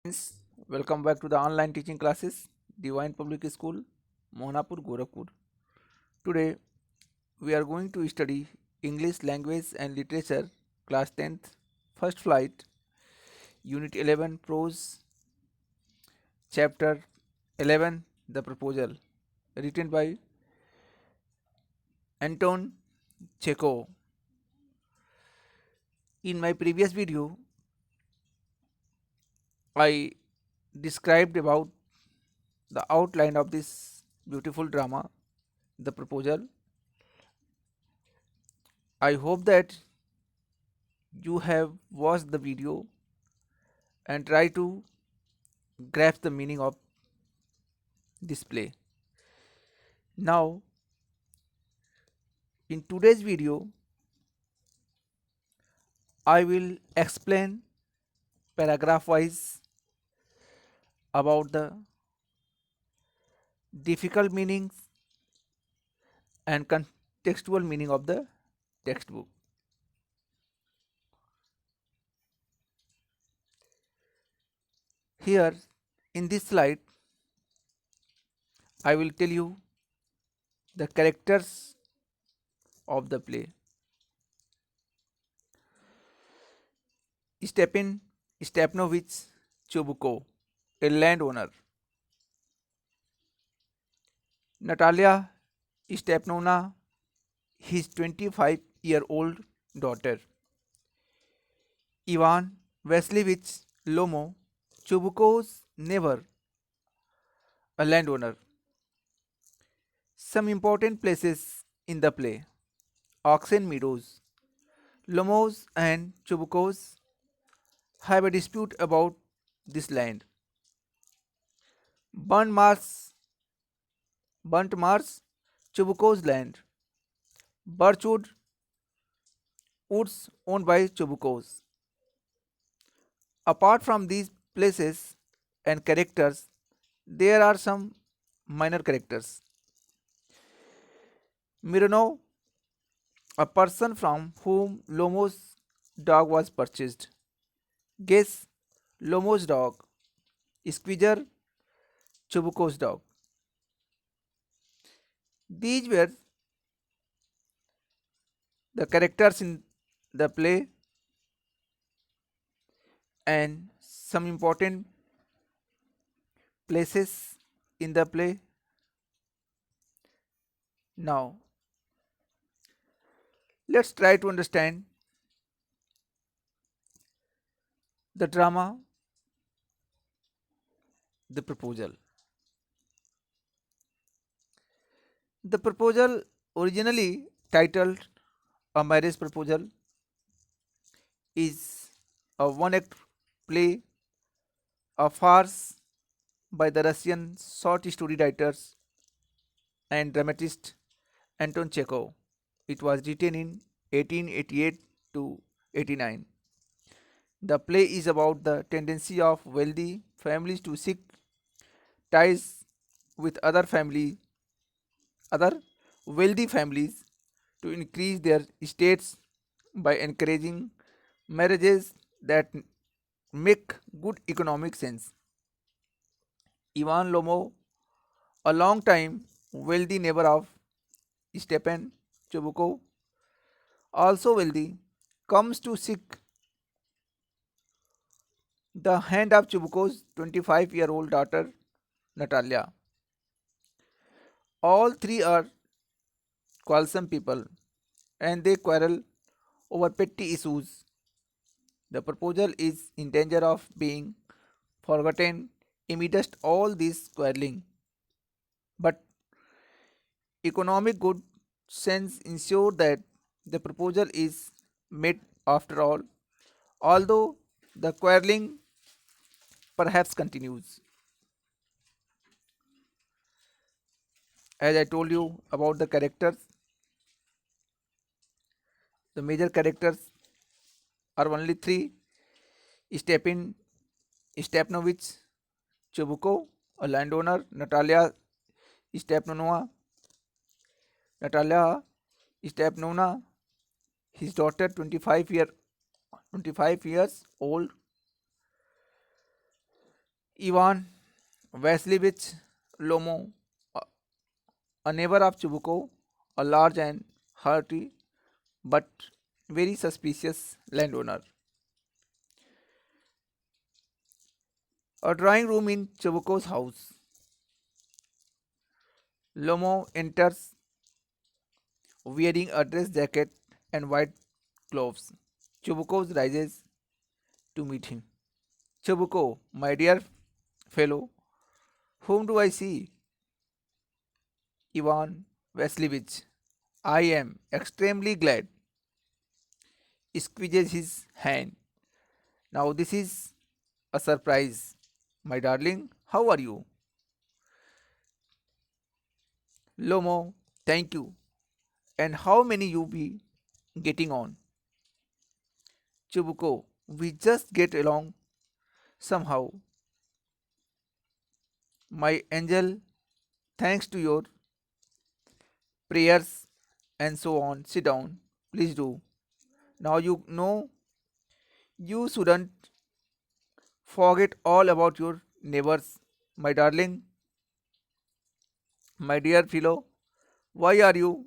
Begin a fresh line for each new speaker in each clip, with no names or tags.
Friends, welcome back to the online teaching classes, Divine Public School, Mohanapur, Gorakhpur. Today, we are going to study English Language and Literature, Class 10th, First Flight, Unit 11, Prose, Chapter 11, The Proposal, written by Anton Chekhov. In my previous video, I described about the outline of this beautiful drama, The Proposal. I hope that you have watched the video and try to grasp the meaning of this play. Now, in today's video, I will explain paragraph wise about the difficult meanings and contextual meaning of the textbook. Here, in this slide, I will tell you the characters of the play. Stepin Stepanovich Chobukov, a landowner. Natalia Stepanovna, his 25-year-old daughter. Ivan Vasilievich Lomo, Chobukov's neighbor, a landowner. Some important places in the play: Oxen Meadows. Lomos and Chobukovs have a dispute about this land. Burnt Mars, Burnt Mars, Chobukov's land. Birchwood, woods owned by Chobukovs. Apart from these places and characters, there are some minor characters. Mironov, a person from whom Lomo's dog was purchased. Guess Lomo's dog. Squeezer, Chobukov's dog. These were the characters in the play and some important places in the play. Now, let's try to understand the drama, The Proposal. The Proposal, originally titled A Marriage Proposal, is a one act play, a farce by the Russian short story writers and dramatist Anton Chekhov. It was written in 1888 to 89. The play is about the tendency of wealthy families to seek ties with other wealthy families to increase their estates by encouraging marriages that make good economic sense. Ivan Lomo, a long time wealthy neighbor of Stepan Chobukov, also wealthy, comes to seek the hand of Chubukov's 25-year-old daughter Natalia. All three are quarrelsome people and they quarrel over petty issues. The proposal is in danger of being forgotten amidst all this quarreling. But economic good sense ensure that the proposal is made after all, although the quarreling perhaps continues. As I told you about the characters, the major characters are only three: Stepin Stepanovich Chobukov, a landowner; Stepanova, Natalia Stepanovna, his daughter, 25 years old; Ivan Vasilevich Lomo, a neighbor of Chubuko, a large and hearty but very suspicious landowner. A drawing room in Chubuko's house. Lomo enters wearing a dress jacket and white gloves. Chubuko rises to meet him. Chubuko, my dear fellow, whom do I see? Ivan Vasilevich. I am extremely glad. Squeezes his hand. Now this is a surprise. My darling, how are you? Lomo, thank you. And how many you be getting on? Chubuko, we just get along somehow. My angel, thanks to your prayers and so on. Sit down. Please do. Now you know you shouldn't forget all about your neighbors. My darling, my dear fellow, why are you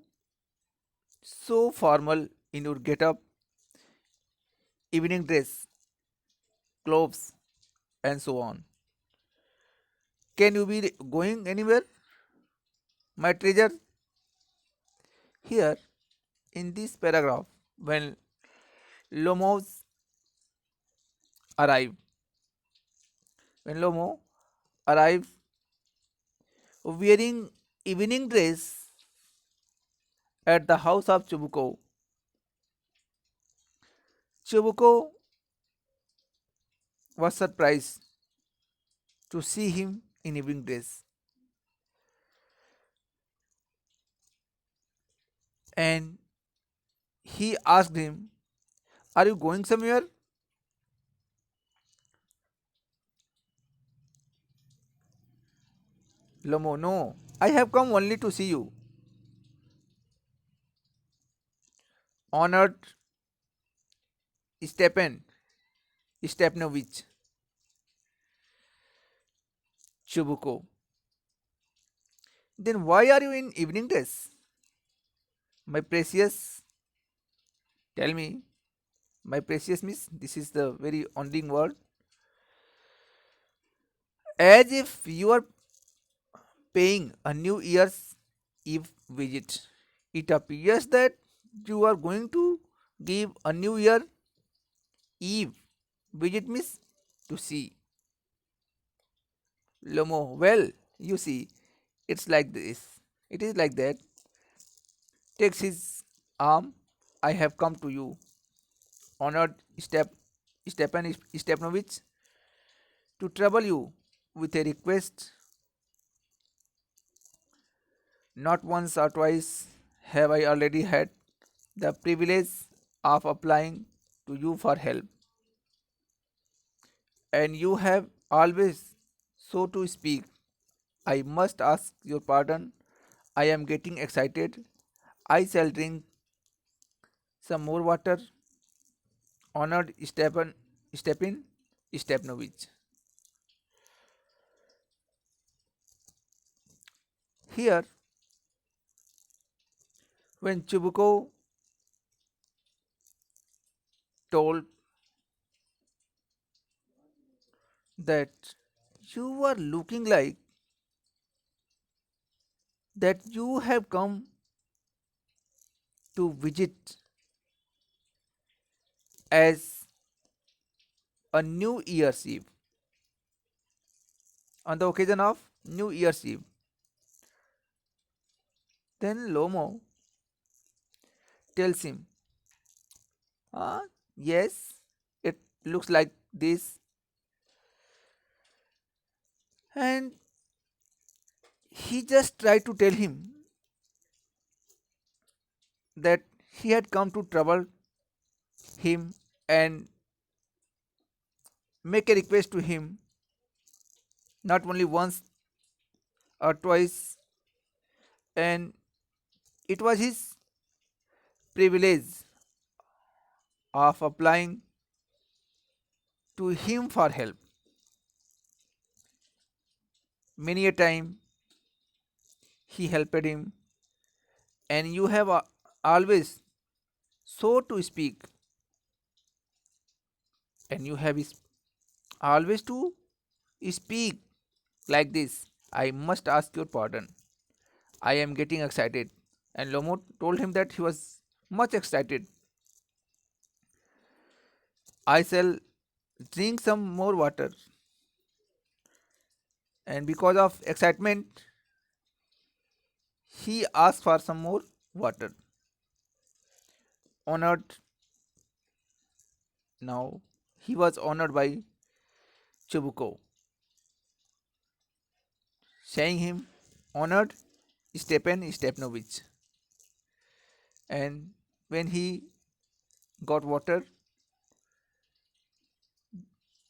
so formal in your get up, evening dress, clothes, and so on? Can you be going anywhere? My treasure, here in this paragraph, when Lomos arrived, when Lomo arrived wearing evening dress at the house of Chubuko, Chubuko was surprised to see him in evening dress, and he asked him, are you going somewhere? Lomo, no, I have come only to see you. Honored Stepan Stepanovich Chubuko. Then why are you in evening dress? My precious, tell me, my precious miss, this is the very honoring word. As if you are paying a New Year's Eve visit. It appears that you are going to give a New Year Eve visit, miss, to see. Lomo, well, you see, it's like this. It is like that. Takes his arm. I have come to you, honored Stepan Stepanovich, to trouble you with a request. Not once or twice have I already had the privilege of applying to you for help, and you have always so to speak. I must ask your pardon. I am getting excited. I shall drink some more water. Honored Stepin Stepanovich. Here, when Chubuko told that you are looking like that you have come to visit as a New Year's Eve, on the occasion of New Year's Eve, then Lomo tells him, ah, yes, it looks like this, and he just tried to tell him that he had come to trouble him and make a request to him not only once or twice, and it was his privilege of applying to him for help. Many a time he helped him, and you have always so to speak, and you have always to speak like this. I must ask your pardon. I am getting excited. And Lomo told him that he was much excited. I shall drink some more water. And because of excitement, he asked for some more water. Honored now, he was honored by Chibuko, saying him honored Stepan Stepanovich. And when he got water,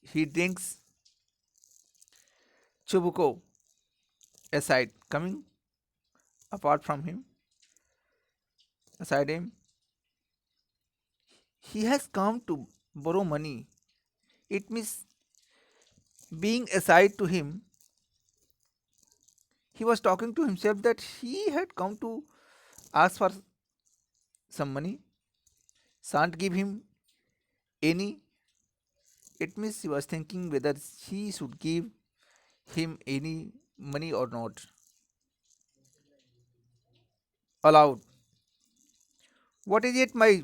he drinks Chibuko aside, coming apart from him, aside him. He has come to borrow money. It means being aside to him, he was talking to himself that he had come to ask for some money, shan't give him any. It means he was thinking whether she should give him any money or not. Allowed. What is it, my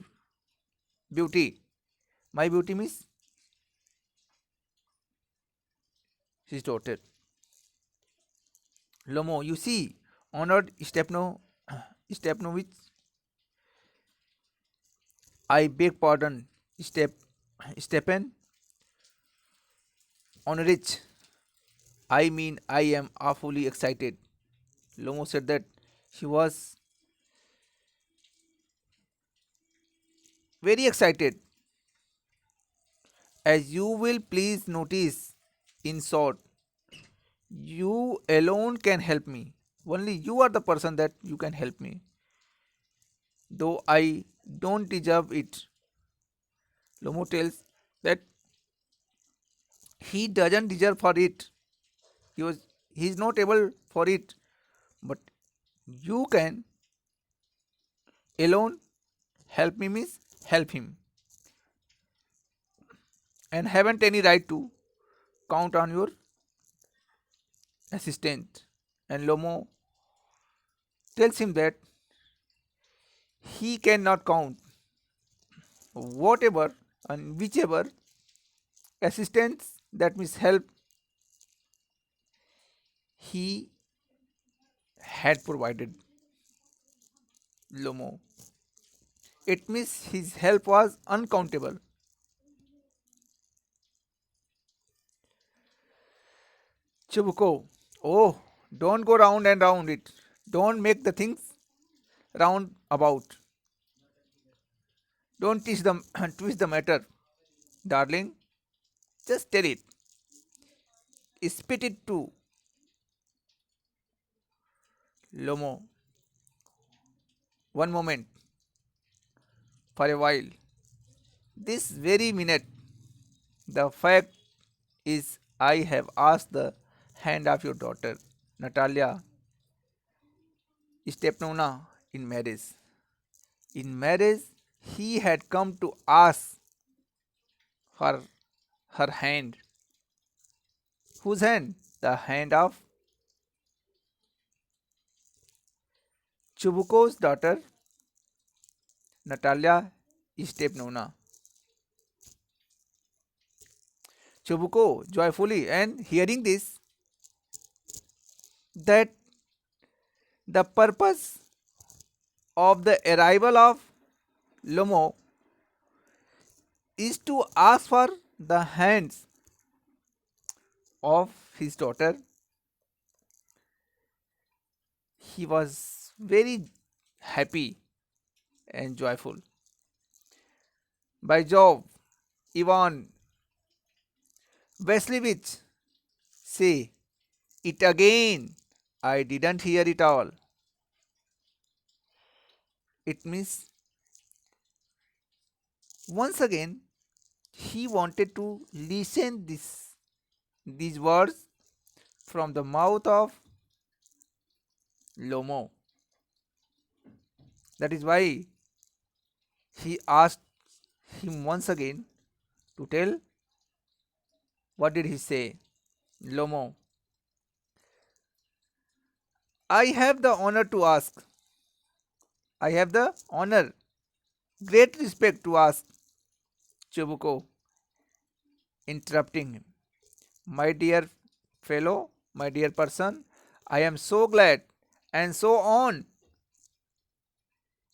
beauty? My beauty means his daughter. Lomo, you see, honored Stepnovich, I beg pardon, Stepan Honorich. I mean, I am awfully excited. Lomo said that she was very excited. As you will please notice, in short, you alone can help me. Only you are the person that you can help me. Though I don't deserve it. Lomo tells that he doesn't deserve for it. He is not able for it. But you can alone help me means help him. And haven't any right to count on your assistant. And Lomo tells him that he cannot count whatever and whichever assistance, that means help, he had provided Lomo. It means his help was uncountable. Chibuko, oh, don't go round and round it. Don't make the things round about. Don't twist the, twist the matter, darling. Just tell it. Spit it to Lomo. One moment, for a while. This very minute, the fact is, I have asked the hand of your daughter, Natalia Stepnovna, in marriage. In marriage, he had come to ask her her hand. Whose hand? The hand of Chubuko's daughter, Natalia Stepnovna. Chubuko joyfully and hearing this, that the purpose of the arrival of Lomo is to ask for the hands of his daughter. He was very happy and joyful. By Jove, Ivan Vasilevich, say it again. I didn't hear it all. It means once again he wanted to listen these words from the mouth of Lomo. That is why he asked him once again to tell what did he say. Lomo, I have the honor to ask. I have the honor, great respect to ask. Chobuko, interrupting him. My dear fellow, my dear person, I am so glad, and so on.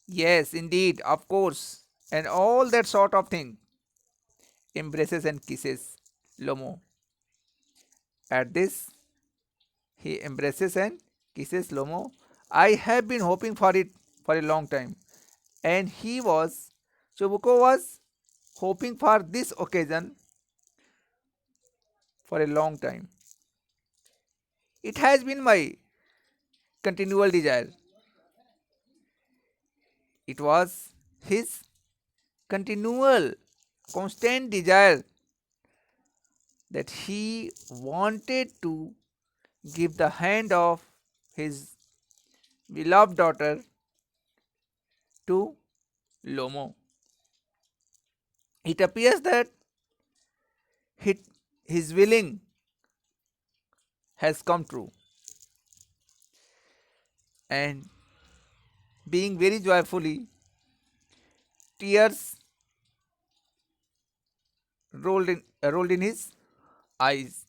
Yes, indeed, of course, and all that sort of thing. Embraces and kisses Lomo. At this, he embraces and kisses Lomo. I have been hoping for it for a long time. And Chobuko was hoping for this occasion for a long time. It has been my continual desire. It was his continual, constant desire that he wanted to give the hand of his beloved daughter to Lomo. It appears that his, his willing has come true, and being very joyfully, tears rolled in his eyes.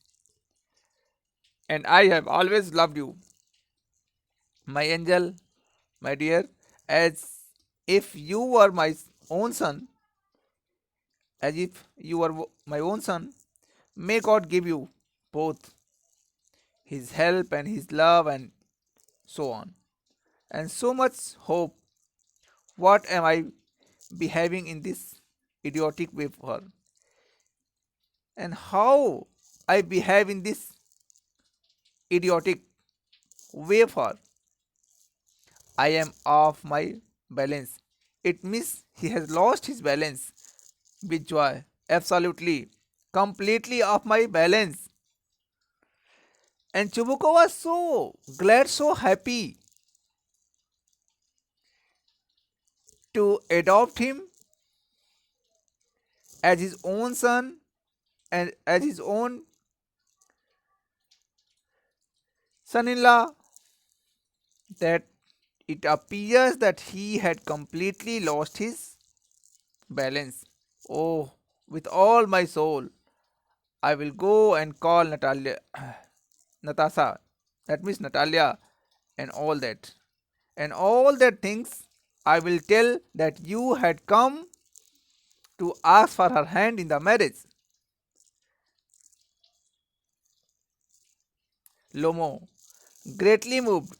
And I have always loved you, my angel, my dear, as if you were my own son, as if you were my own son. May God give you both his help and his love and so on. And so much hope. What am I behaving in this idiotic way for? And how I behave in this idiotic way for? I am off my balance. It means he has lost his balance with joy. Absolutely, completely off my balance. And Chubuko was so glad, so happy to adopt him as his own son and as his own son in law, that it appears that he had completely lost his balance. Oh, with all my soul, I will go and call Natalia, Natasha, that means Natalia, and all that. And all that things I will tell that you had come to ask for her hand in the marriage. Lomo, greatly moved.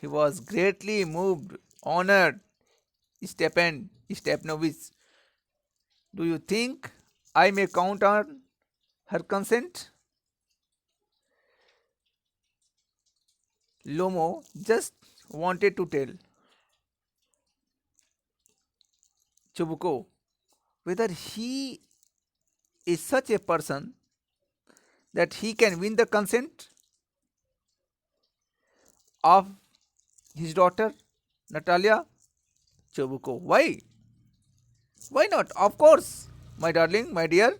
He was greatly moved, honored. Stepanovich, do you think I may count on her consent? Lomo just wanted to tell Chubuko whether he is such a person that he can win the consent of his daughter Natalia. Chobuko, why? Why not? Of course, my darling, my dear,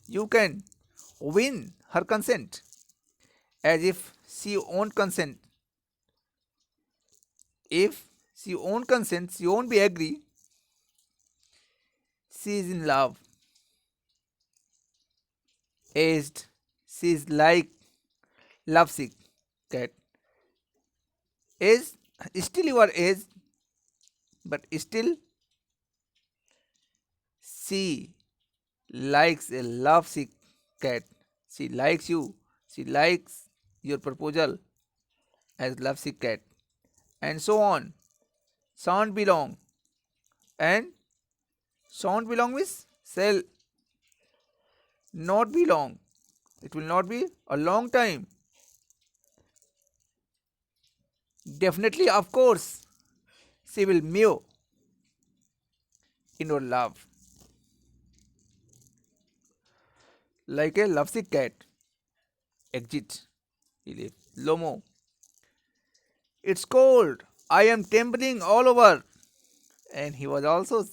you can win her consent. As if she won't consent. If she won't consent, she won't be agree. She is in love. Aged, she is like lovesick cat. Aged, still you are aged, but still she likes a lovesick cat. She likes you. She likes your proposal as lovesick cat. And so on. Shan't belong. And shan't belong means shall not be long. It will not be a long time. Definitely, of course, she will mew in your love like a lovesick cat. Exit. he left. Lomo, it's cold. I am trembling all over. And he was also,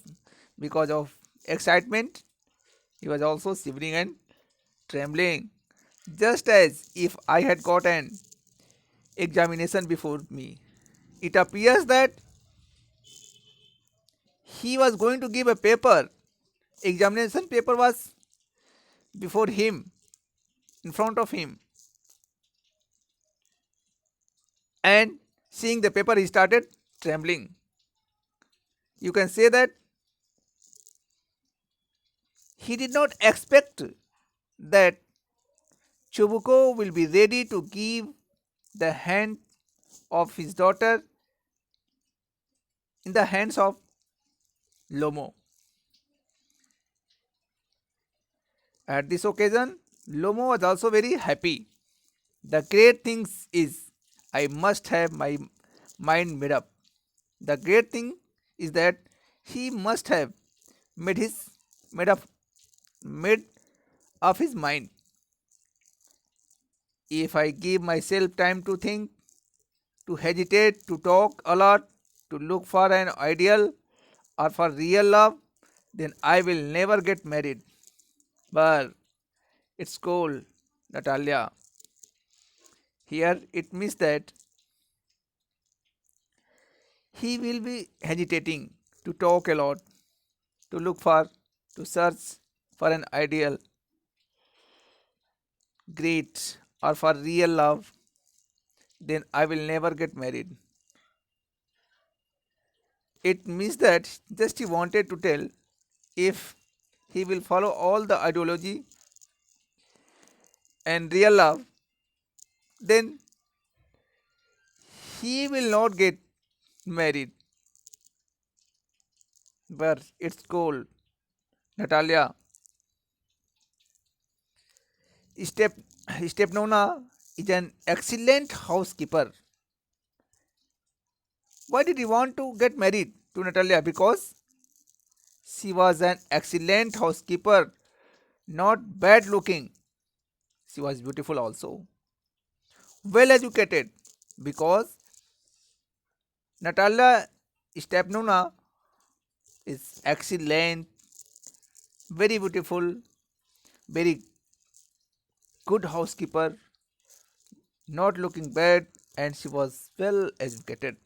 because of excitement, he was also shivering and trembling, just as if I had got an examination before me. It appears that he was going to give a paper. Examination paper was before him, in front of him, and seeing the paper, he started trembling. You can say that he did not expect that Chobuko will be ready to give the hand of his daughter in the hands of Lomo. At this occasion, Lomo was also very happy. The great thing is I must have my mind made up. The great thing is that he must have made his made up made up his mind. If I give myself time to think, to hesitate, to talk a lot, to look for an ideal or for real love, then I will never get married. But it's cold, Natalia. Here it means that he will be hesitating to talk a lot, to look for, to search for an ideal, great, or for real love, then I will never get married. It means that just he wanted to tell if he will follow all the ideology and real love, then he will not get married. But it's cold. Natalia, Step Stepnona is an excellent housekeeper. Why did he want to get married to Natalia? Because she was an excellent housekeeper, not bad looking. She was beautiful also. Well educated. Because Natalia Stepnona is excellent, very beautiful, very good housekeeper, not looking bad, and she was well educated.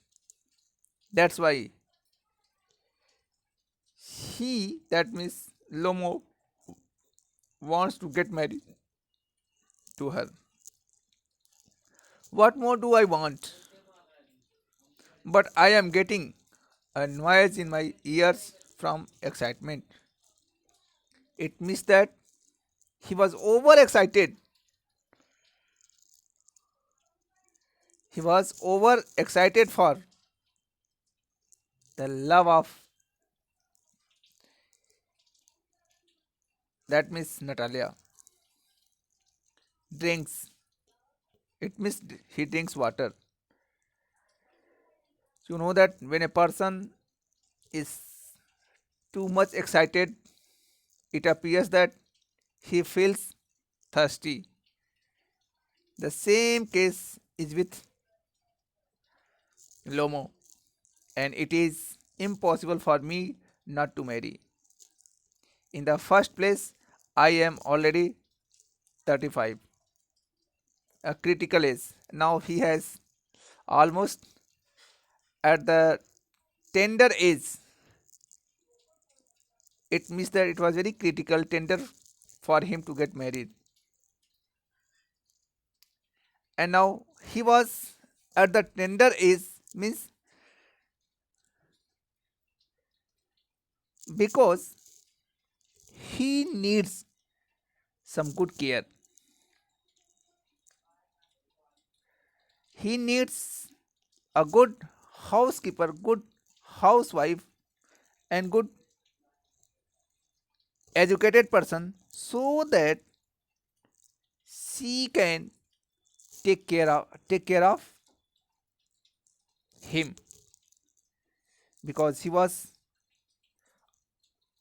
That's why that means Lomo, wants to get married to her. What more do I want? But I am getting a noise in my ears from excitement. It means that he was overexcited. He was over excited for the love of, that means Natalia. Drinks. It means he drinks water. You know that when a person is too much excited, it appears that he feels thirsty. The same case is with Lomo, and it is impossible for me not to marry. In the first place, I am already 35, a critical age. Now he has almost at the tender age. It means that it was very critical, tender for him to get married. And now he was at the tender age, means because he needs some good care. He needs a good housekeeper, good housewife, and good educated person so that she can take care of him, because he was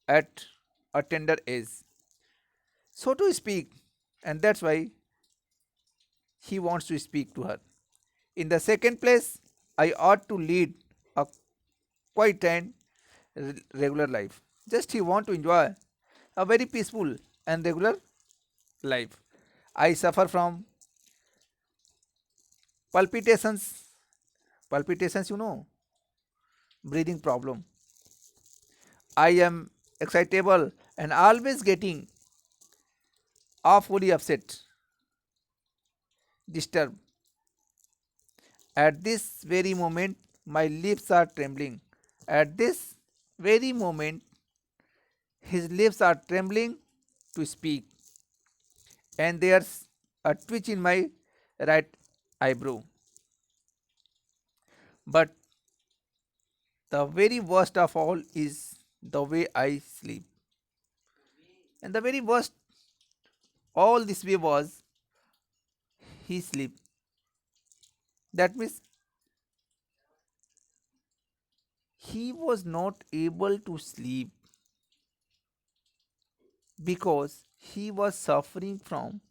at a tender age, so to speak, and that's why he wants to speak to her. In the second place, I ought to lead a quiet and regular life. Just he want to enjoy a very peaceful and regular life. I suffer from palpitations. Palpitations, breathing problem. I am excitable and always getting awfully upset, disturbed. At this very moment, my lips are trembling. At this very moment, his lips are trembling to speak, and there's a twitch in my right eyebrow. But the very worst of all is the way I sleep. And the very worst all this way was he sleep. That means he was not able to sleep because he was suffering from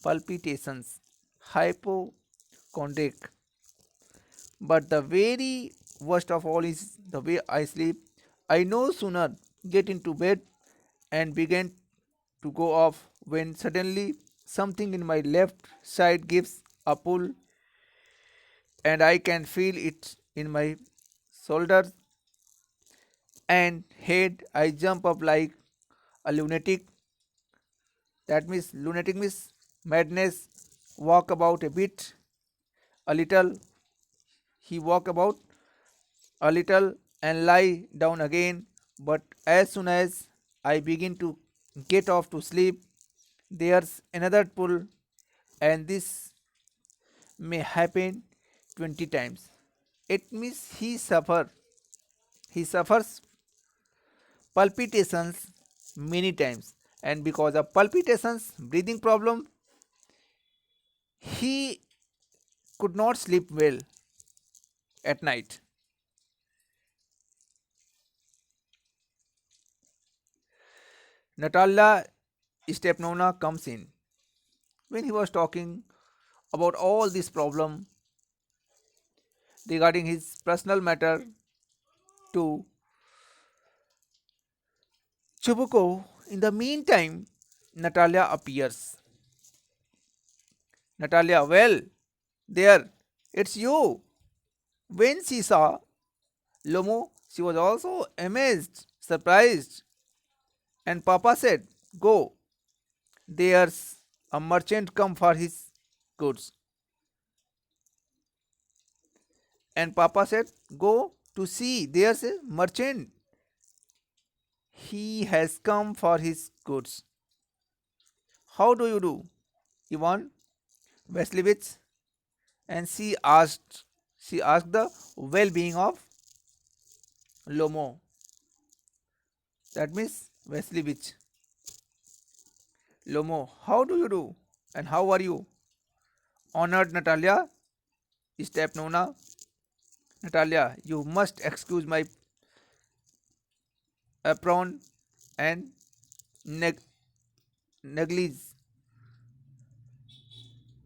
palpitations, hypochondriac. But the very worst of all is the way I sleep. I no sooner get into bed and begin to go off when suddenly something in my left side gives a pull and I can feel it in my shoulders and head. I jump up like a lunatic. That means lunatic means madness. Walk about a bit, a little. He walk about a little and lie down again. But as soon as I begin to get off to sleep, there's another pull, and this may happen 20 times. It means he suffers palpitations many times, and because of palpitations, breathing problem, he could not sleep well at night. Natalia Stepnova comes in. When he was talking about all this problem regarding his personal matter to Chubuko, in the meantime, Natalia appears. Natalia, well, there, it's you. When she saw Lomo, she was also amazed, surprised, and Papa said, go, there's a merchant come for his goods. And Papa said, go to see, there's a merchant. He has come for his goods. How do you do, Ivan Vasilevich? And she asked the well-being of Lomo. That means Vasilevich. Lomo, how do you do? And how are you? Honored Natalia Stepnova. Natalia, you must excuse my apron and neg- negligence.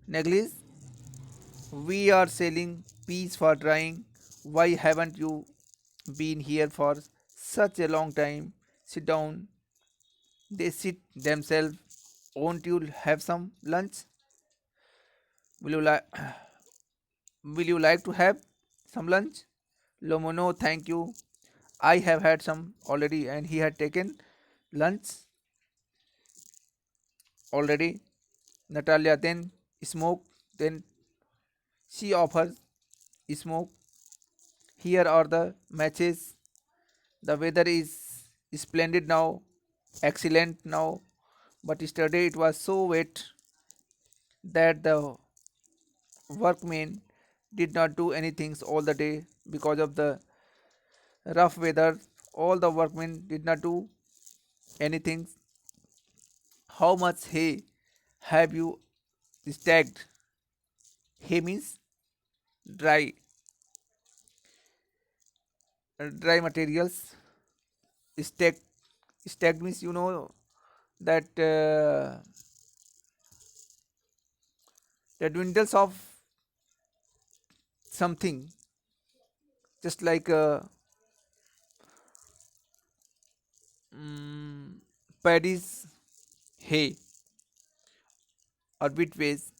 Negligence. We are selling peas for drying. Why haven't you been here for such a long time? Sit down. They sit themselves. Won't you have some lunch? Will you like will you like to have some lunch? Lomo, no, thank you. I have had some already, and he had taken lunch already. Natalia then smoke. Then she offers smoke. Here are the matches. The weather is splendid now, excellent now. But yesterday it was so wet that the workmen did not do anything all the day because of the rough weather. All the workmen did not do anything. How much hay have you stacked? Hay means dry, dry materials. Stacked, stacked means that The dwindles of something, just like mm, paddies, hay, or wheatways.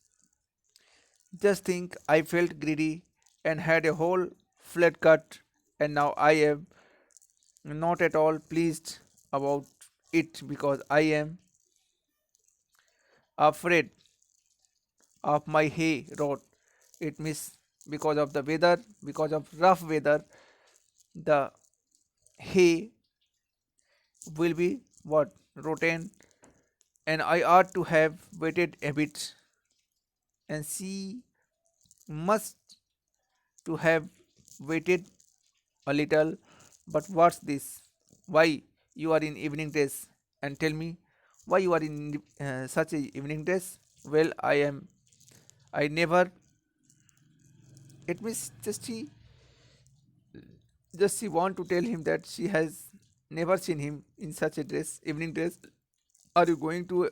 Just think, I felt greedy and had a whole flat cut, and now I am not at all pleased about it because I am afraid of my hay rot. It means because of the weather, because of rough weather, the hay will be what rotten, and I ought to have waited a bit, and she must to have waited a little. But what's this? Why you are in evening dress? And tell me why you are in such a evening dress? Well, I am. I never. It means just she want to tell him that she has never seen him in such a dress, evening dress. Are you going to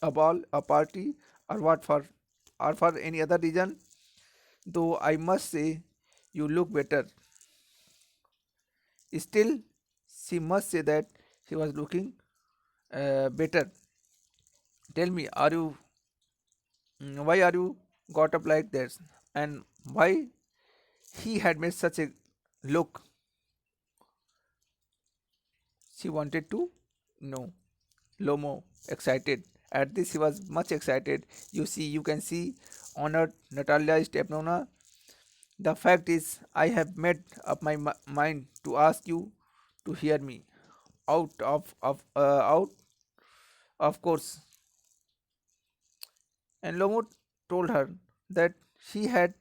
a ball, a party, or what for? Or for any other reason? Though I must say, you look better. Still, she must say that she was looking better. Tell me, are you? Why are you got up like this? And why he had made such a look? She wanted to know. Lomo excited. At this, he was much excited. You can see, honored Natalia Stepanovna. The fact is, I have made up my mind to ask you to hear me. Out of course. And Lomo told her that she had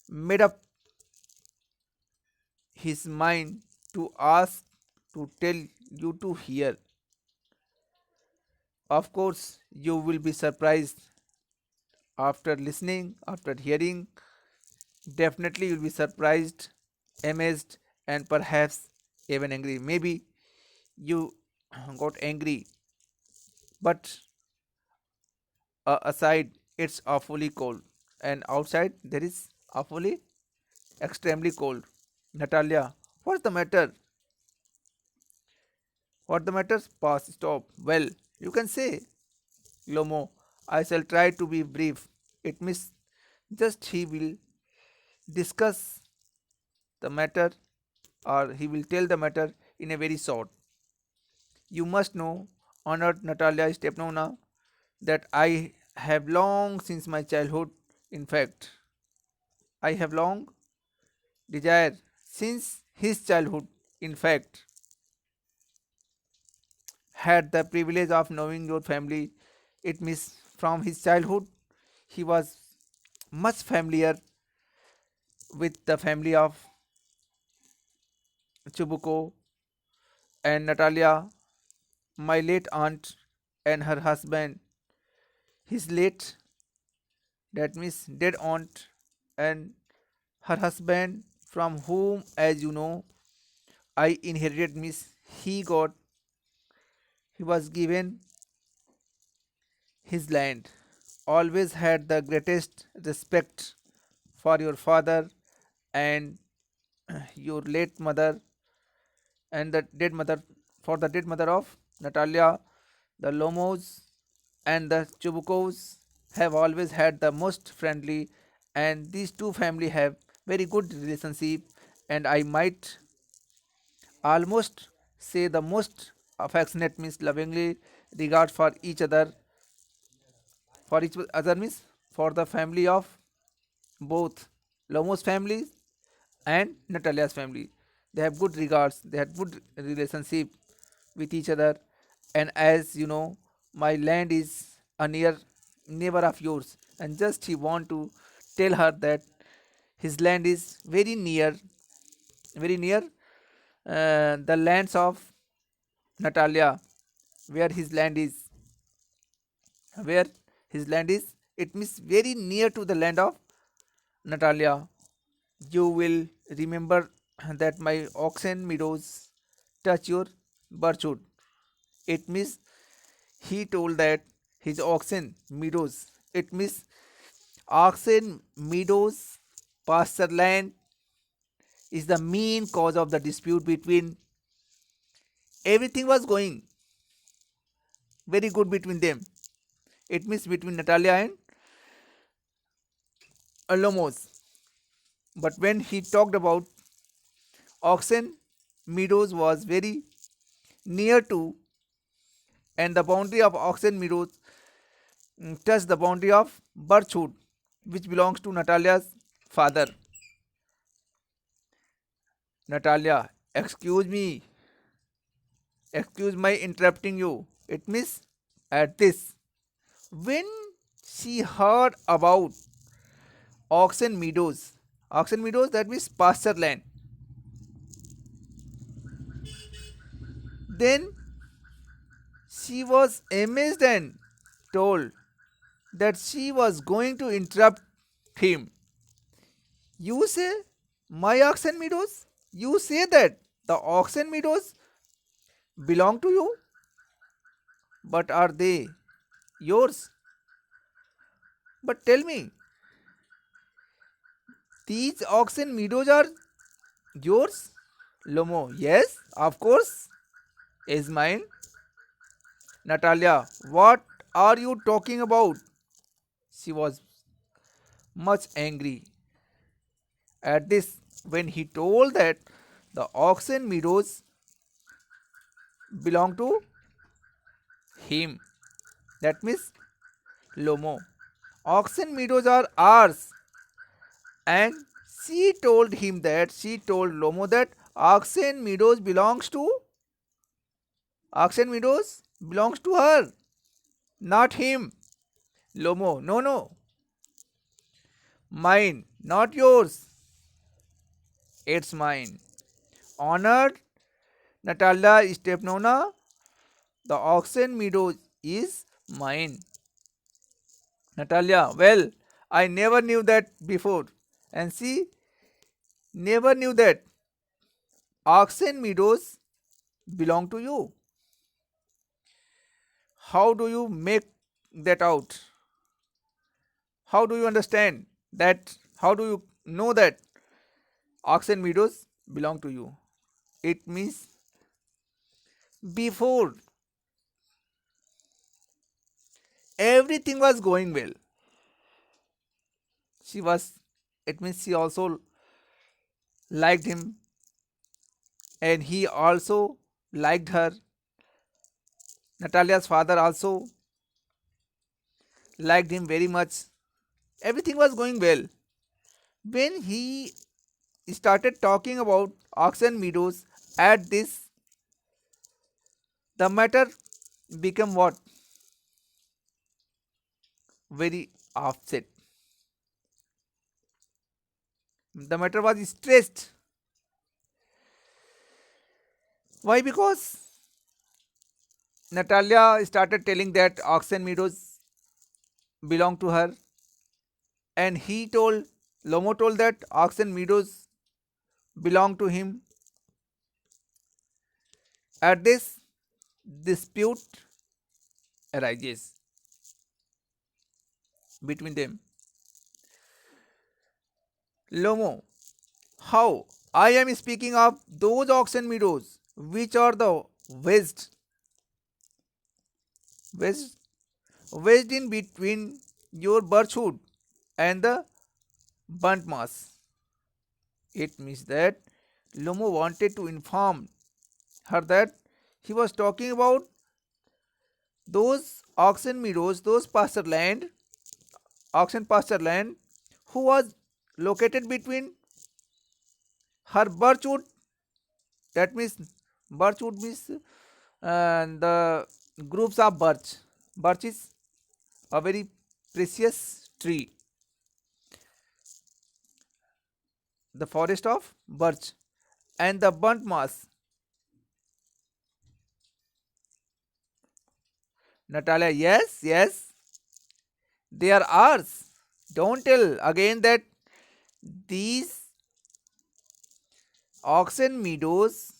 made up his mind to ask to tell you to hear. Of course, you will be surprised after listening, after hearing. Definitely, you'll be surprised, amazed, and perhaps even angry. Maybe you got angry, but aside, it's awfully cold, and outside, there is awfully extremely cold. Natalia, what's the matter? What the matter? Pause, stop. Well, you can say, Lomo, I shall try to be brief. It means just he will discuss the matter, or he will tell the matter in a very short. You must know, honored Natalia Stepanovna, that I have long since my childhood, in fact, I have long desired since his childhood, in fact, had the privilege of knowing your family. It means from his childhood he was much familiar with the family of Chubuko and Natalia, my late aunt, and her husband, his late, that means dead aunt, and her husband, from whom, as you know, I inherited, means he was given his land. Always had the greatest respect for your father and your late mother, and the dead mother, for the dead mother of Natalia. The Lomos and the Chubukos have always had the most friendly, and these two family have very good relationship, and I might almost say the most affectionate, means lovingly regard for each other, for each other, means for the family of both Lomos family and Natalia's family. They have good regards, they had good relationship with each other. And as you know, my land is a near neighbor of yours, and just he want to tell her that his land is very near the lands of Natalia, where his land is, where his land is. It means very near to the land of Natalia. You will remember that my oxen meadows touch your birchwood. It means he told that his oxen meadows. It means Oxen, meadows, pasture land is the main cause of the dispute between. Everything was going very good between them. It means between Natalia and Lomos. But when he talked about oxen, meadows was very near to, and the boundary of oxen meadows touched the boundary of Birchwood, which belongs to Natalia's father. Natalia, excuse my interrupting you. It means at this, when she heard about oxen meadows that means pasture land, then she was amazed and told that she was going to interrupt him. You say, my oxen meadows? You say that the oxen meadows belong to you, but are they yours? But tell me, these oxen meadows are yours? Lomo, yes, of course, is mine. Natalia, what are you talking about? She was much angry at this when he told that the oxen meadows belong to him. That means Lomo. Oxen meadows are ours. And she told Lomo that oxen meadows belongs to her, not him. Lomo, no, no, mine, not yours. It's mine. Honored Natalia Stepnona, the oxen meadows is mine. Natalia, well, I never knew that before. And she never knew that oxen meadows belong to you. How do you make that out? How do you understand that? How do you know that oxen meadows belong to you? It means before everything was going well. She was, it means she also liked him and he also liked her. Natalia's father also liked him very much. Everything was going well. When he started talking about oxen meadows, at this, the matter became what? Very upset. The matter was stressed. Why? Because Natalia started telling that oxen meadows belong to her, and Lomo told that oxen meadows belong to him. At this, dispute arises between them. Lomo, how? I am speaking of those oxen meadows which are the west, wedged in between your birchwood and the burnt mass. It means that Lomo wanted to inform her that he was talking about those oxen meadows, those oxen pasture land, who was located between her birchwood. That means birchwood means the groups of birch. Birch is a very precious tree, the forest of birch, and the burnt mass. Natalia, yes, yes, they are ours. Don't tell again that these oxen meadows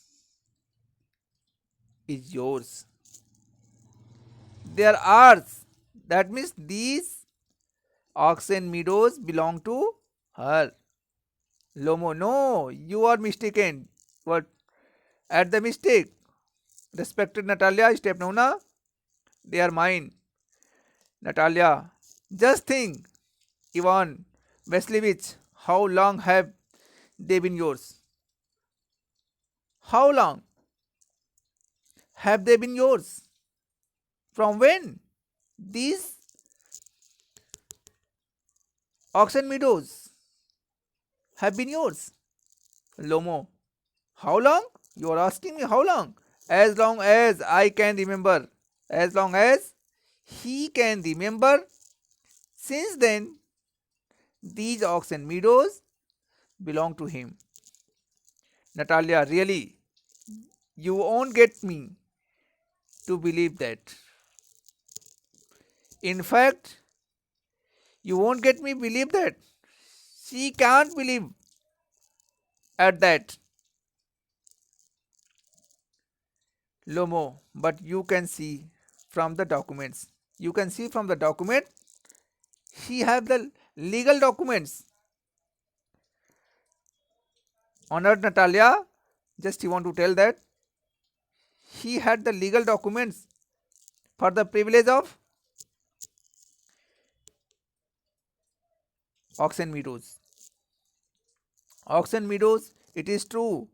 is yours. They are ours. That means these Oxen meadows belong to her. Lomo, no, you are mistaken. What? At the mistake. Respected Natalia Stepnona, they are mine. Natalia, just think, Ivan Vasilevich, how long have they been yours? How long have they been yours? From when? These auction meadows have been yours. Lomo, how long? You are asking me how long? As long as I can remember. As long as he can remember. Since then, these auction meadows belong to him. Natalia, really, you won't get me to believe that. In fact, you won't get me believe that. She can't believe at that. Lomo, but you can see from the documents. You can see from the document she have the legal documents. Honored Natalia, just you want to tell that he had the legal documents for the privilege of auction meadows. Auction meadows, it is true,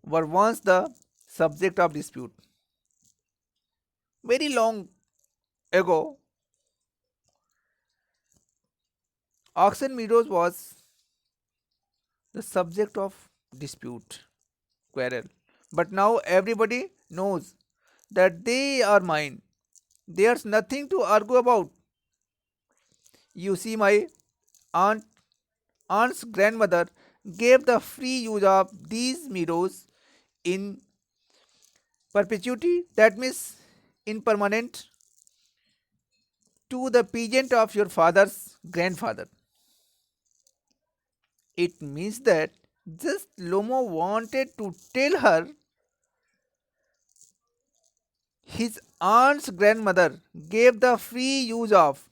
were once the subject of dispute. Very long ago, auction meadows was the subject of dispute, quarrel. But now everybody knows that they are mine. There's nothing to argue about. You see, my aunt, aunt's grandmother gave the free use of these meadows in perpetuity, that means in permanent, to the peasant of your father's grandfather. It means that just Lomo wanted to tell her his aunt's grandmother gave the free use of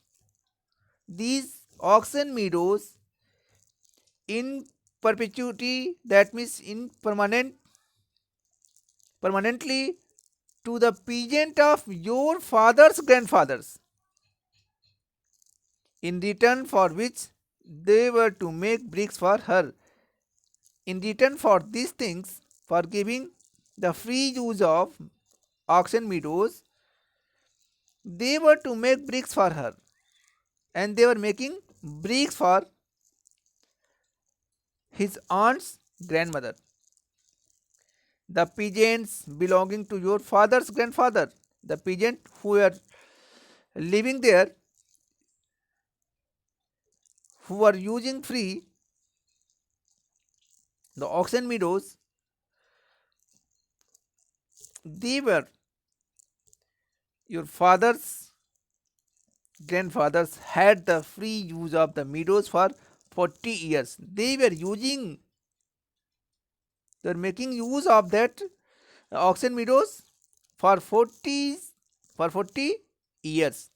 these auction meadows in perpetuity, that means in permanently, to the peasant of your father's grandfathers, in return for which they were to make bricks for her. In return for these things, for giving the free use of auction meadows, they were to make bricks for her, and they were making bricks for his aunt's grandmother. The peasants belonging to your father's grandfather, the peasant who were living there, who were using free the auction meadows, they were your father's grandfathers had the free use of the meadows for 40 years. They were using, they were making use of that auction meadows for 40 years,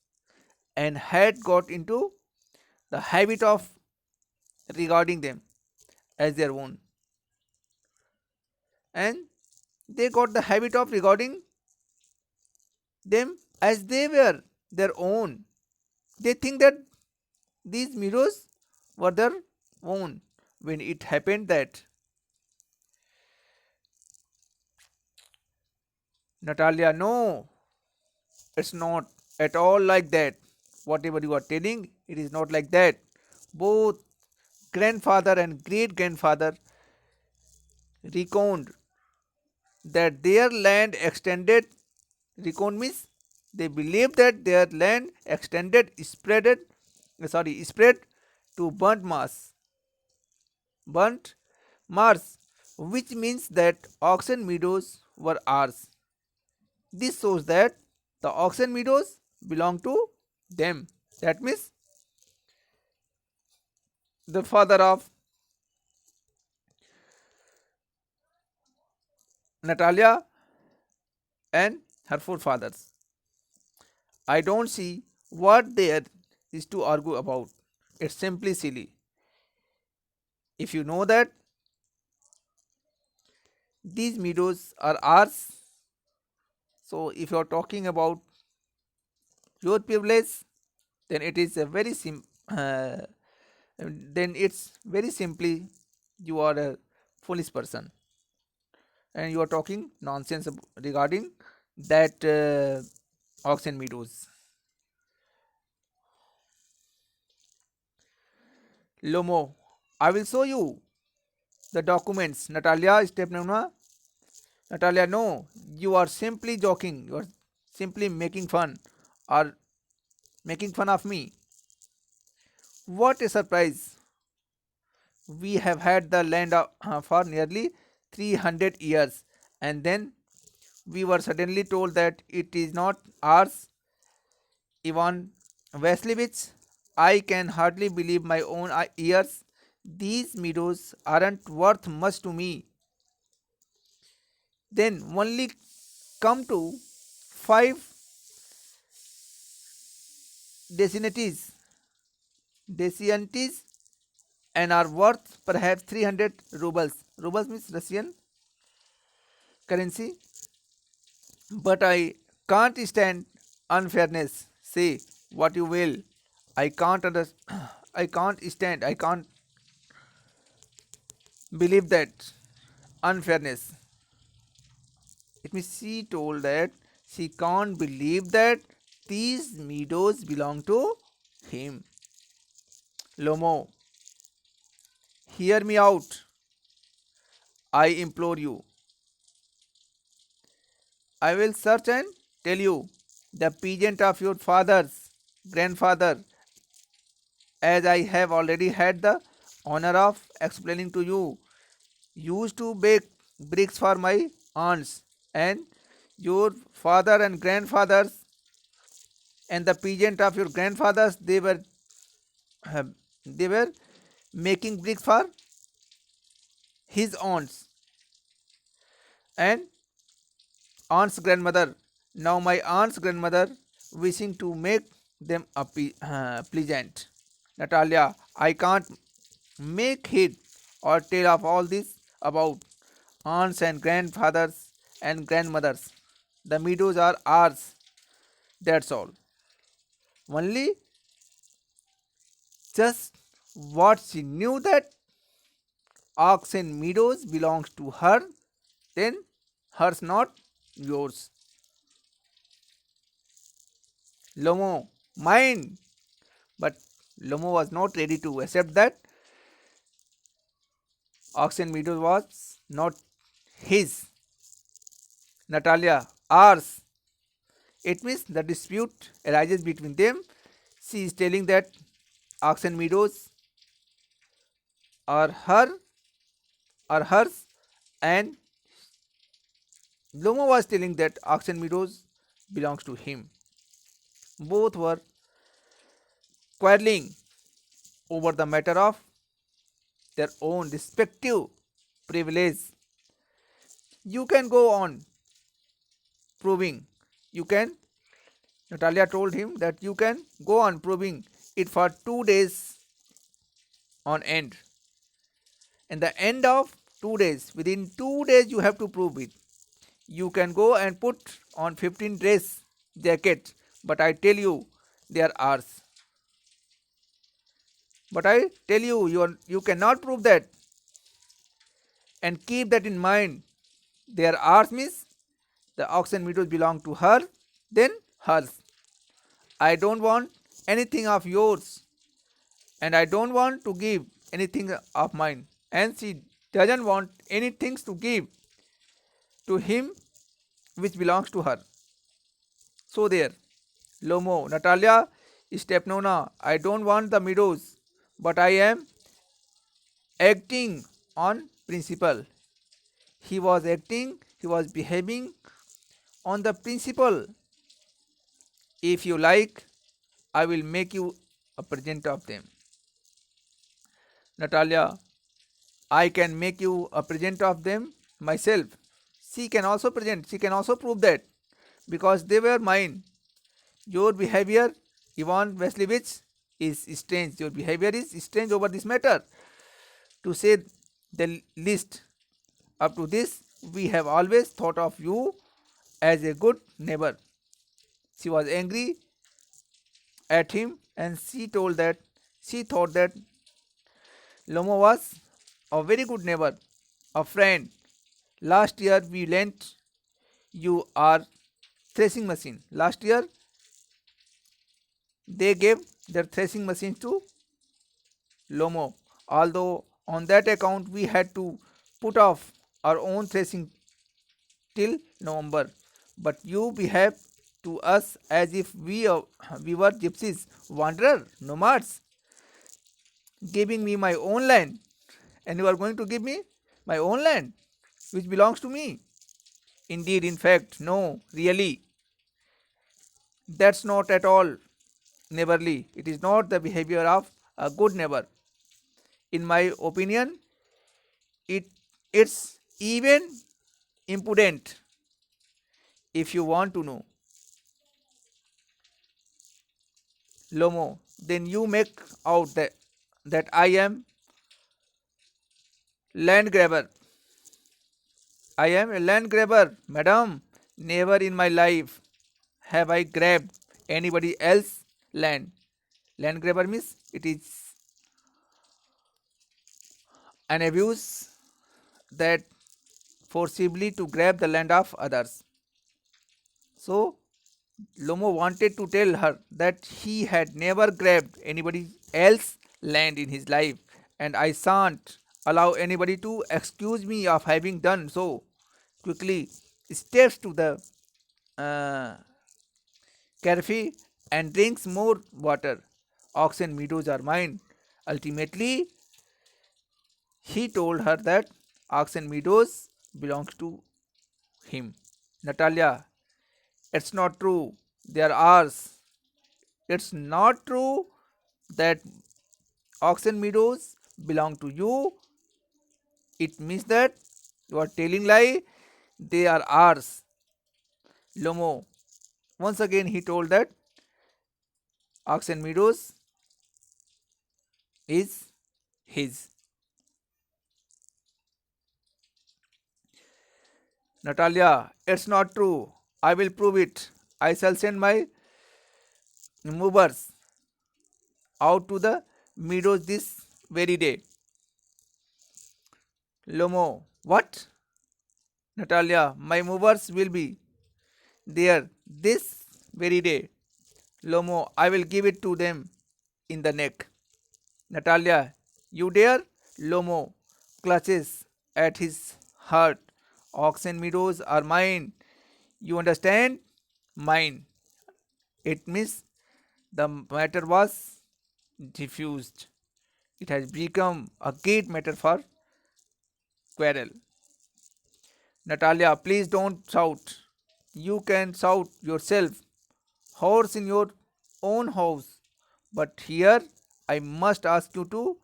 and had got into the habit of regarding them as their own, and they got the habit of regarding them as they were their own. They think that these meadows were their own. When it happened that Natalia, no, it's not at all like that. Whatever you are telling, it is not like that. Both grandfather and great grandfather reckoned that their land extended, reckoned means they believed that their land extended, spread to burnt Mars, which means that auction meadows were ours. This shows that the auction meadows belong to them. That means the father of Natalia and her forefathers. I don't see what their is to argue about. It's simply silly. If you know that these meadows are ours, so if you are talking about your privilege, then it is a very then it's very simply you are a foolish person and you are talking nonsense regarding that auction meadows. Lomo, I will show you the documents. Natalia Stepanovna. Natalia, no, you are simply joking. You are simply making fun or making fun of me. What a surprise! We have had the land for nearly 300 years, and then we were suddenly told that it is not ours. Ivan Vasilevich, I can hardly believe my own ears. These meadows aren't worth much to me. Then only come to 5 deciantes and are worth perhaps 300 rubles. Rubles means Russian currency. But I can't stand unfairness. Say what you will. I can't I can't stand. I can't believe that unfairness. It means she told that she can't believe that these meadows belong to him. Lomo, hear me out. I implore you. I will search and tell you the peasant of your father's grandfather, as I have already had the honor of explaining to you, used to bake bricks for my aunts, and your father and grandfathers and the peasant of your grandfathers, uh, they were making bricks for his aunts and aunt's grandmother. Now my aunt's grandmother wishing to make them pleasant. Natalia, I can't make head or tail of all this about aunts and grandfathers and grandmothers. The meadows are ours, that's all. Only just what she knew that ox and meadows belongs to her, then hers not yours. Lomo, mine. But Lomo was not ready to accept that ox and meadows was not his. Natalia, ours. It means the dispute arises between them. She is telling that ox and meadows are hers, and Lomo was telling that ox and meadows belongs to him. Both were quarreling over the matter of their own respective privilege. You can go on proving. You can, Natalia told him that you can go on proving it for 2 days on end. And the end of 2 days, within 2 days, you have to prove it. You can go and put on 15 dress jacket, but I tell you, they are ours. But I tell you, you cannot prove that, and keep that in mind. They are ours means the ox and meadows belong to her, then hers. I don't want anything of yours, and I don't want to give anything of mine, and she doesn't want anything to give to him which belongs to her. So there, Lomo, Natalia Stepnona, I don't want the meadows, but I am acting on principle. He was behaving on the principle. If you like, I will make you a present of them. Natalia, I can make you a present of them myself. She can also prove that because they were mine. Your behavior, Ivan Vasilevich, is strange. Your behavior is strange over this matter. To say the least, up to this, we have always thought of you as a good neighbor. She was angry at him and she thought that Lomo was a very good neighbor, a friend. Last year we lent you our threshing machine. Last year they gave their threshing machine to Lomo. Although on that account we had to put off our own threshing till November. But you behave to us as if we were gypsies, wanderer, nomads, giving me my own land, and you are going to give me my own land, which belongs to me. Indeed, in fact, no, really, that's not at all neighborly. It is not the behavior of a good neighbor. In my opinion, it it's even impudent. If you want to know, Lomo, then you make out that I am land grabber. I am a land grabber, madam. Never in my life have I grabbed anybody else land. Land grabber means it is an abuse that forcibly to grab the land of others. So Lomo wanted to tell her that he had never grabbed anybody else land in his life, and I shan't allow anybody to excuse me of having done so. Quickly steps to the uh, cafe and drinks more water. Oxen meadows are mine. Ultimately, he told her that oxen meadows belongs to him. Natalia, it's not true. They are ours. It's not true that oxen meadows belong to you. It means that you are telling lie. They are ours. Lomo. Once again he told that oxen meadows is his. Natalia, it's not true. I will prove it. I shall send my movers out to the meadows this very day. Lomo, what? Natalia, my movers will be there this very day. Lomo, I will give it to them in the neck. Natalia, you dare? Lomo clutches at his heart. Oxen meadows are mine. You understand? Mine. It means the matter was diffused. It has become a great matter for quarrel. Natalia, please don't shout. You can shout yourself, horse in your own house. But here I must ask you to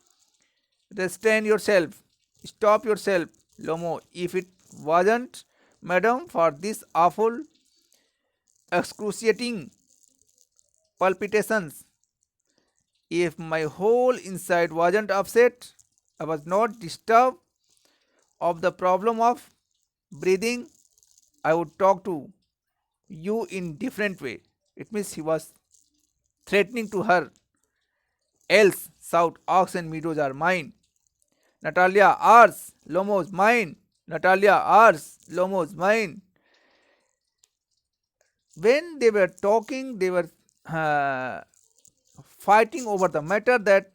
restrain yourself. Stop yourself, Lomo. If it wasn't, madam, for this awful, excruciating palpitations, if my whole inside wasn't upset, I was not disturbed of the problem of breathing, I would talk to you in different way. It means he was threatening to her. Else, shout, ox and meadows are mine. Natalia, ours, Lomos, mine. Natalia, ours, Lomos, mine. When they were talking, they were uh, fighting over the matter that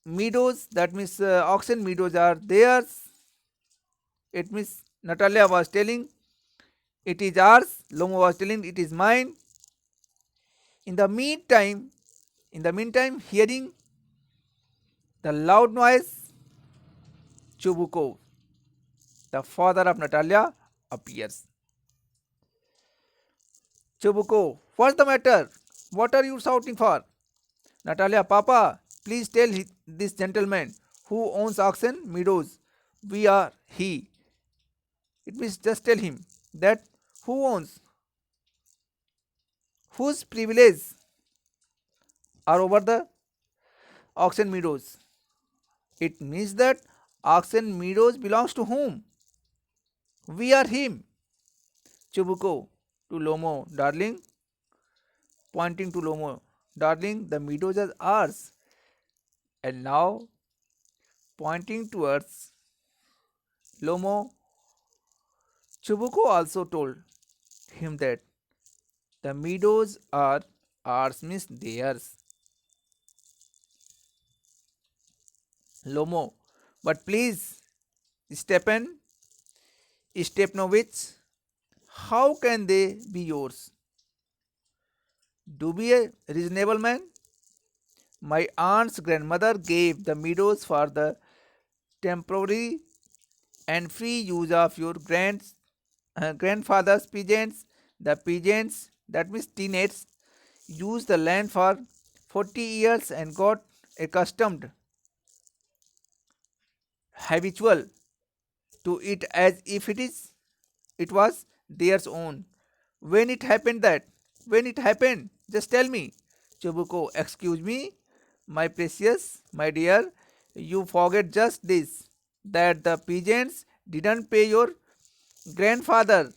meadows, that means oxen meadows are theirs. It means Natalia was telling it is ours, Lomo was telling it is mine. In the meantime, hearing the loud noise, Chubuko, the father of Natalia, appears. Chubuko, what's the matter? What are you shouting for? Natalia, Papa, please tell this gentleman who owns oxen meadows. We are he. It means just tell him that who owns, whose privilege are over the oxen meadows. It means that oxen meadows belongs to whom? We are him. Chubuko to Lomo, darling, pointing to Lomo, darling, the meadows are ours. And now pointing towards Lomo, Chubuko also told him that the meadows are ours means theirs. Lomo, but please, Stepan Stepanovich, how can they be yours? Do be a reasonable man. My aunt's grandmother gave the meadows for the temporary and free use of your grandfather's peasants. The peasants, that means teenagers, used the land for 40 years and got accustomed, habitual to it as if it was theirs own. When it happened that, when it happened, just tell me. Chobuko, excuse me, my precious, my dear, you forget just this, that the peasants didn't pay your grandfather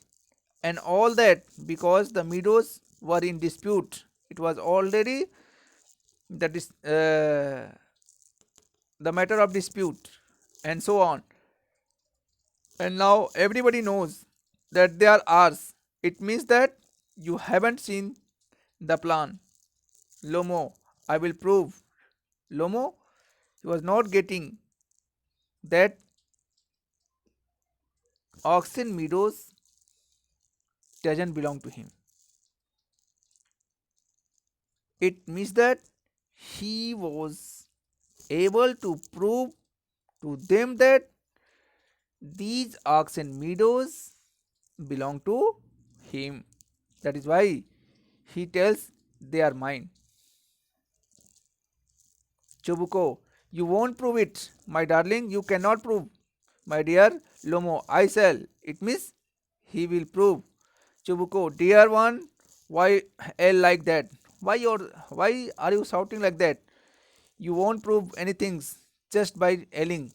and all that because the meadows were in dispute. It was already the matter of dispute and so on. And now everybody knows that they are ours. It means that you haven't seen the plan. Lomo, I will prove. Lomo, he was not getting that oxen meadows doesn't belong to him. It means that he was able to prove to them that these oxen meadows belong to him. That is why he tells they are mine. Chobuko, you won't prove it, my darling. You cannot prove. My dear Lomo, I shall. It means he will prove. Chobuko, dear one, why yell like that? Why are you shouting like that? You won't prove anything just by yelling.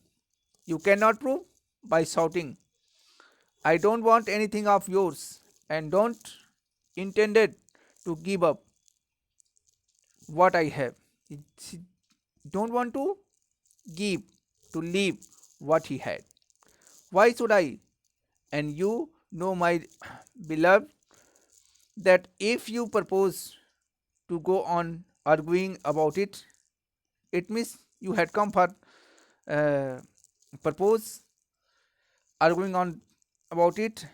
You cannot prove by shouting. I don't want anything of yours and don't intended to give up what I have. He don't want to give, to leave what he had. Why should I? And you know, my beloved, that if you propose to go on arguing about it, it means you had come for uh, purpose arguing on about it.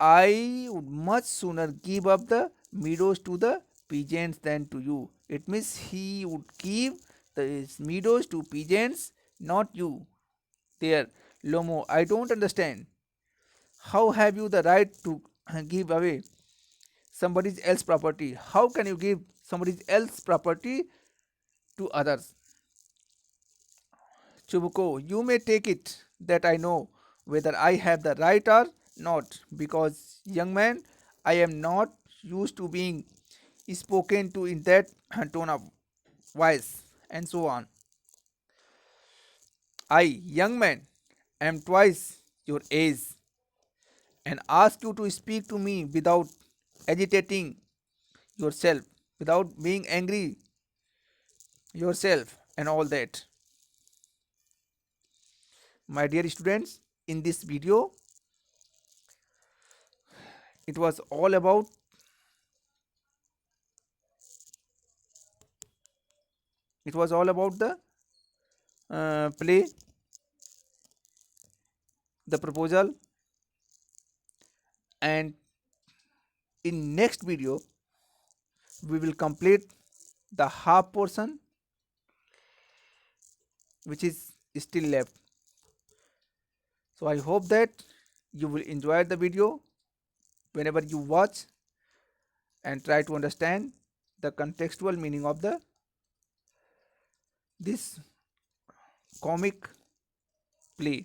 I would much sooner give up the meadows to the pigeons than to you. It means he would give the meadows to pigeons, not you. There, Lomo, I don't understand. How have you the right to give away somebody else's property? How can you give somebody else's property to others? Chubuko, you may take it that I know whether I have the right or not, because, young man, I am not used to being spoken to in that tone of voice, and so on. I, young man, am twice your age and ask you to speak to me without agitating yourself, without being angry yourself, and all that. My dear students, in this video, it was all about the play, the proposal, and in next video we will complete the half portion which is still left. So I hope that you will enjoy the video whenever you watch and try to understand the contextual meaning of the this comic play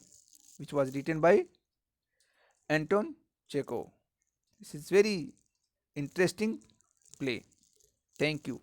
which was written by Anton Chekhov. This is very interesting play. Thank you.